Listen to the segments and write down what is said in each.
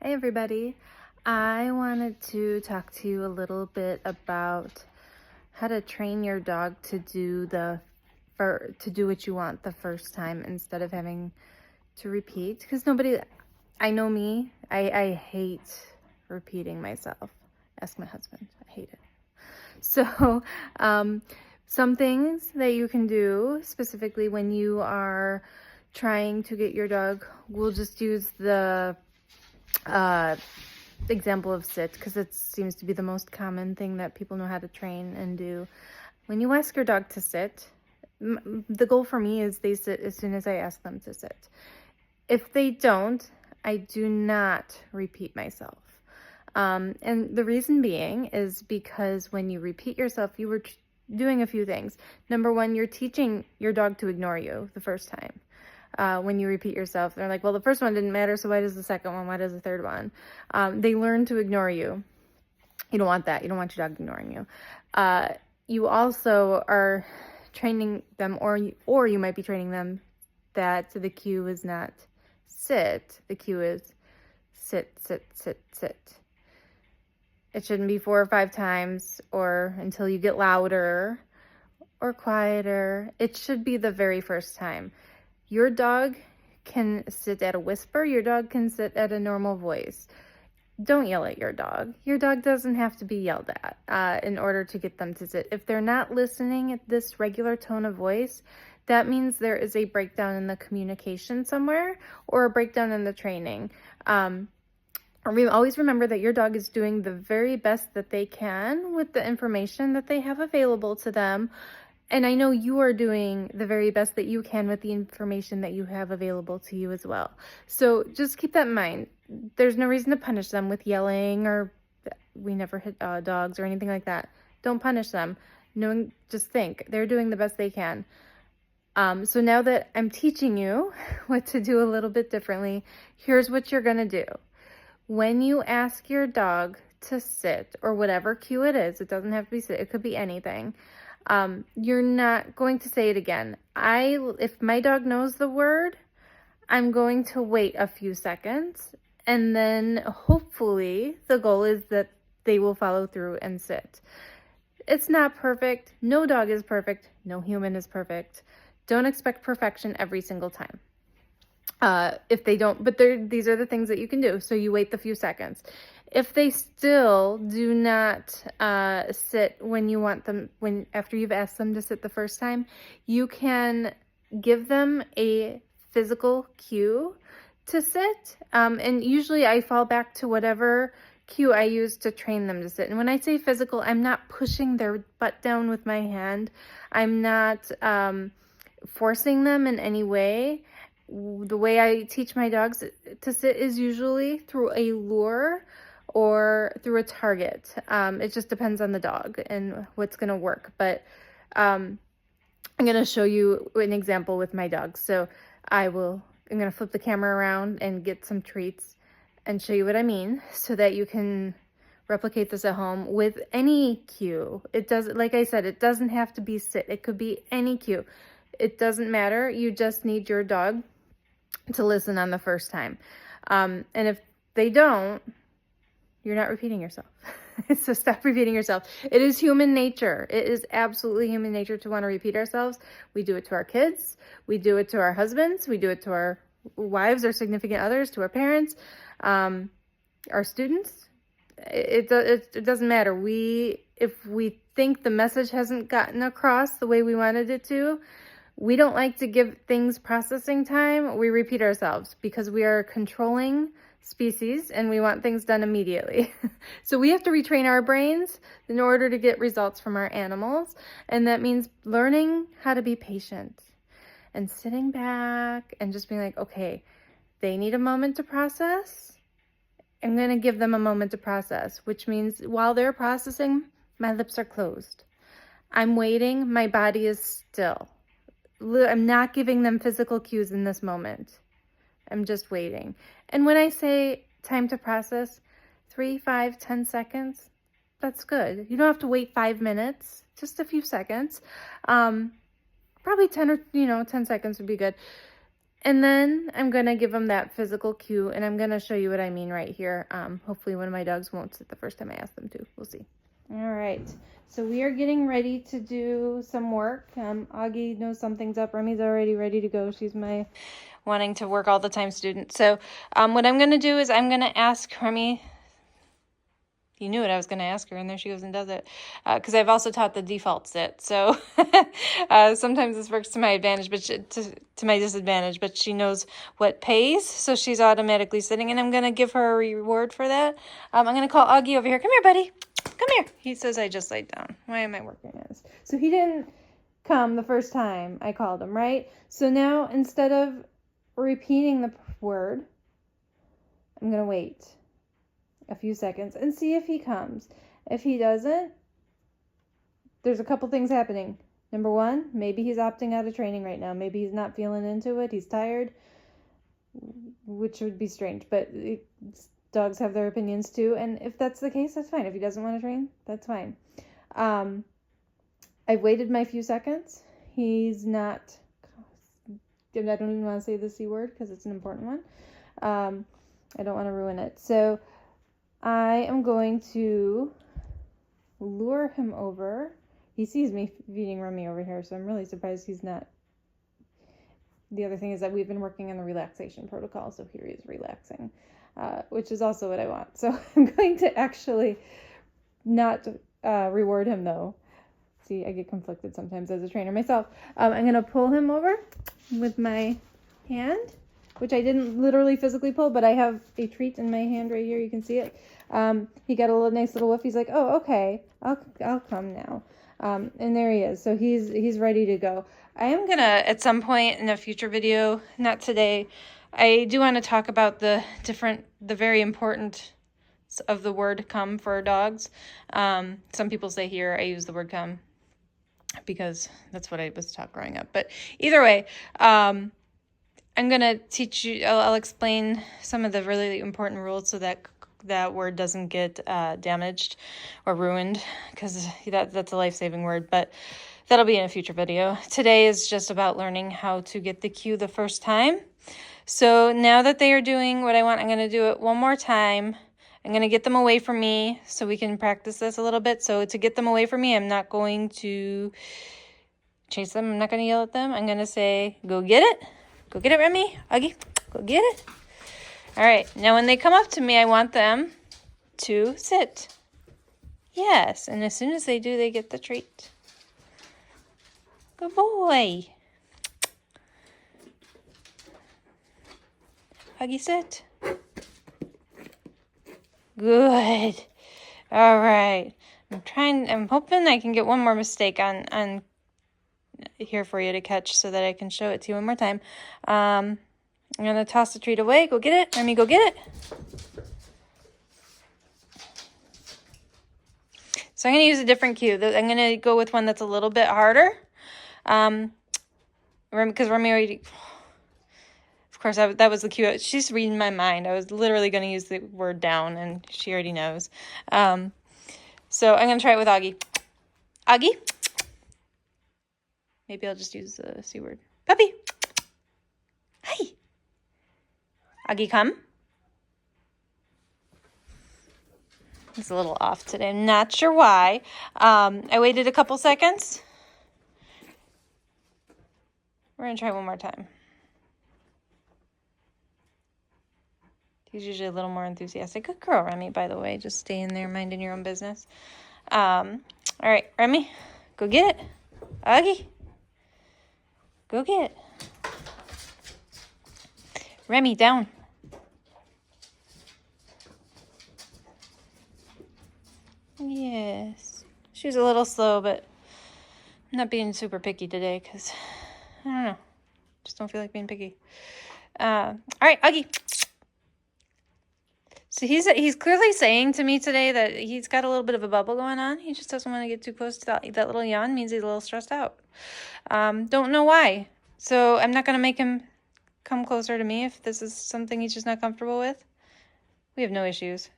Hey everybody. I wanted to talk to you a little bit about how to train your dog to do what you want the first time instead of having to repeat. Because I know me, I hate repeating myself. Ask my husband, I hate it. So, um, some things that you can do specifically when you are trying to get your dog, we'll just use the uh, example of sit because it seems to be the most common thing that people know how to train and do. When you ask your dog to sit, the goal for me is they sit as soon as I ask them to sit. If they don't, I do not repeat myself. And the reason being is because when you repeat yourself, you were doing a few things. Number one, you're teaching your dog to ignore you the first time. When you repeat yourself, they're like, well, the first one didn't matter, so why does the second one? Why does the third one? They learn to ignore you. You don't want that. You don't want your dog ignoring you. You also are training them, or you might be training them that the cue is not sit. The cue is sit, sit, sit, sit. It shouldn't be 4 or 5 times or until you get louder or quieter. It should be the very first time. Your dog can sit at a whisper. Your dog can sit at a normal voice. Don't yell at your dog. Your dog doesn't have to be yelled at in order to get them to sit. If they're not listening at this regular tone of voice, that means there is a breakdown in the communication somewhere or a breakdown in the training. Always remember that your dog is doing the very best that they can with the information that they have available to them. And I know you are doing the very best that you can with the information that you have available to you as well. So just keep that in mind. There's no reason to punish them with yelling, or we never hit dogs or anything like that. Don't punish them. Just think they're doing the best they can. So now that I'm teaching you what to do a little bit differently, here's what you're gonna do. When you ask your dog to sit, or whatever cue it is, it doesn't have to be sit, it could be anything. You're not going to say it again. If my dog knows the word, I'm going to wait a few seconds, and then hopefully the goal is that they will follow through and sit. It's not perfect. No dog is perfect. No human is perfect. Don't expect perfection every single time. If they don't, but these are the things that you can do. So you wait the few seconds. If they still do not sit when you want them, after you've asked them to sit the first time, you can give them a physical cue to sit. And usually I fall back to whatever cue I use to train them to sit. And when I say physical, I'm not pushing their butt down with my hand. I'm not forcing them in any way. The way I teach my dogs to sit is usually through a lure or through a target. It just depends on the dog and what's going to work. But I'm going to show you an example with my dog. So I'm going to flip the camera around and get some treats and show you what I mean so that you can replicate this at home with any cue. Like I said, it doesn't have to be sit. It could be any cue. It doesn't matter. You just need your dog to listen on the first time. And if they don't, you're not repeating yourself. So stop repeating yourself. It is human nature. It is absolutely human nature to want to repeat ourselves. We do it to our kids. We do it to our husbands. We do it to our wives or significant others, to our parents, our students. It doesn't matter. If we think the message hasn't gotten across the way we wanted it to, we don't like to give things processing time. We repeat ourselves because we are a controlling species and we want things done immediately. So we have to retrain our brains in order to get results from our animals. And that means learning how to be patient and sitting back and just being like, okay, they need a moment to process. I'm going to give them a moment to process, which means while they're processing, my lips are closed. I'm waiting. My body is still. I'm not giving them physical cues in this moment. I'm just waiting. And when I say time to process, 3, 5, 10 seconds, that's good. You don't have to wait 5 minutes, just a few seconds. Probably 10 seconds would be good. And then I'm going to give him that physical cue, and I'm going to show you what I mean right here. Hopefully one of my dogs won't sit the first time I ask them to. We'll see. All right, so we are getting ready to do some work. Augie knows something's up. Remi's already ready to go. She's my wanting to work all the time student. So what I'm going to do is I'm going to ask Remi. You knew what I was going to ask her, and there she goes and does it. Because I've also taught the default sit. So sometimes this works to my advantage, but to my disadvantage. But she knows what pays, so she's automatically sitting. And I'm going to give her a reward for that. I'm going to call Augie over here. Come here, buddy. Come here. He says I just laid down. Why am I working on this? So he didn't come the first time I called him, right? So now instead of repeating the word, I'm going to wait a few seconds and see if he comes. If he doesn't, there's a couple things happening. Number one, maybe he's opting out of training right now. Maybe he's not feeling into it. He's tired, which would be strange, but dogs have their opinions too. And if that's the case, that's fine. If he doesn't want to train, that's fine. I've waited my few seconds. He's not, I don't even want to say the C word because it's an important one. I don't want to ruin it. So I am going to lure him over. He sees me feeding Remi over here, so I'm really surprised he's not. The other thing is that we've been working on the relaxation protocol, so here he is relaxing, which is also what I want. So I'm going to actually not reward him, though. See, I get conflicted sometimes as a trainer myself. I'm going to pull him over with my hand, which I didn't literally physically pull, but I have a treat in my hand right here. You can see it. He got a nice little whiff. He's like, oh, okay, I'll come now. And there he is. So he's ready to go. I am gonna, at some point in a future video, not today, I do want to talk about the very important of the word come for dogs. Some people say here I use the word come because that's what I was taught growing up. But either way, I'm going to teach you, I'll explain some of the really important rules so that that word doesn't get damaged or ruined, because that's a life-saving word, but that'll be in a future video. Today is just about learning how to get the cue the first time. So now that they are doing what I want, I'm going to do it one more time. I'm going to get them away from me so we can practice this a little bit. So to get them away from me, I'm not going to chase them. I'm not going to yell at them. I'm going to say, go get it. Go get it, Remi. Augie, go get it. All right. Now, when they come up to me, I want them to sit. Yes. And as soon as they do, they get the treat. Good boy. Augie, sit. Good. All right. I'm hoping I can get one more mistake on here for you to catch so that I can show it to you one more time. I'm going to toss the treat away. Go get it. Remi, go get it. So I'm going to use a different cue. I'm going to go with one that's a little bit harder. Because Remi already... Of course, that was the cue. She's reading my mind. I was literally going to use the word down, and she already knows. So I'm going to try it with Augie. Augie. Maybe I'll just use the C word. Puppy. Hi. Augie, come. It's a little off today. I'm not sure why. I waited a couple seconds. We're going to try one more time. He's usually a little more enthusiastic. Good girl, Remi, by the way. Just stay in there, minding your own business. All right, Remi, go get it. Augie, go get it. Remi, down. Yes. She was a little slow, but I'm not being super picky today because, I don't know. Just don't feel like being picky. All right, Augie. So he's clearly saying to me today that he's got a little bit of a bubble going on. He just doesn't want to get too close to that little yawn. Means he's a little stressed out. Don't know why. So I'm not going to make him come closer to me if this is something he's just not comfortable with. We have no issues.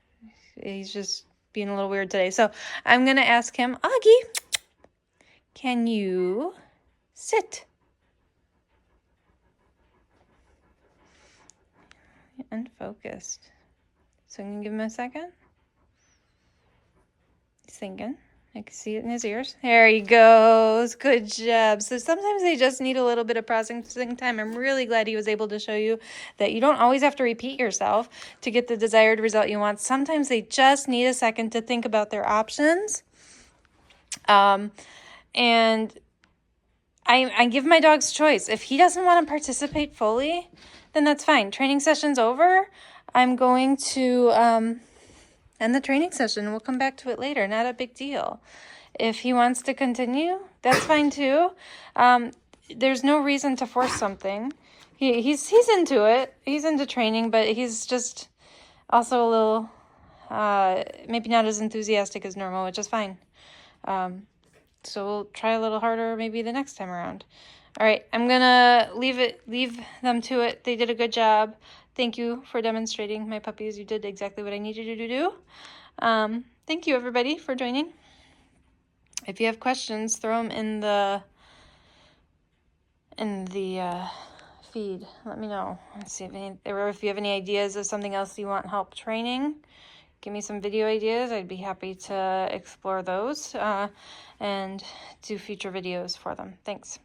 He's just being a little weird today. So I'm going to ask him, Augie, can you sit? unfocused. So I'm going to give him a second. He's thinking. I can see it in his ears. There he goes. Good job. So sometimes they just need a little bit of processing time. I'm really glad he was able to show you that you don't always have to repeat yourself to get the desired result you want. Sometimes they just need a second to think about their options. And I give my dogs choice. If he doesn't want to participate fully, then that's fine. Training session's over. I'm going to end the training session. We'll come back to it later. Not a big deal. If he wants to continue, that's fine too. There's no reason to force something. He's into it. He's into training, but he's just also a little maybe not as enthusiastic as normal, which is fine. So we'll try a little harder maybe the next time around. All right, I'm gonna leave them to it. They did a good job. Thank you for demonstrating, my puppies. You did exactly what I needed you to do. Thank you, everybody, for joining. If you have questions, throw them in the feed. Let me know. Let's see if you have any ideas of something else you want help training. Give me some video ideas. I'd be happy to explore those and do future videos for them. Thanks.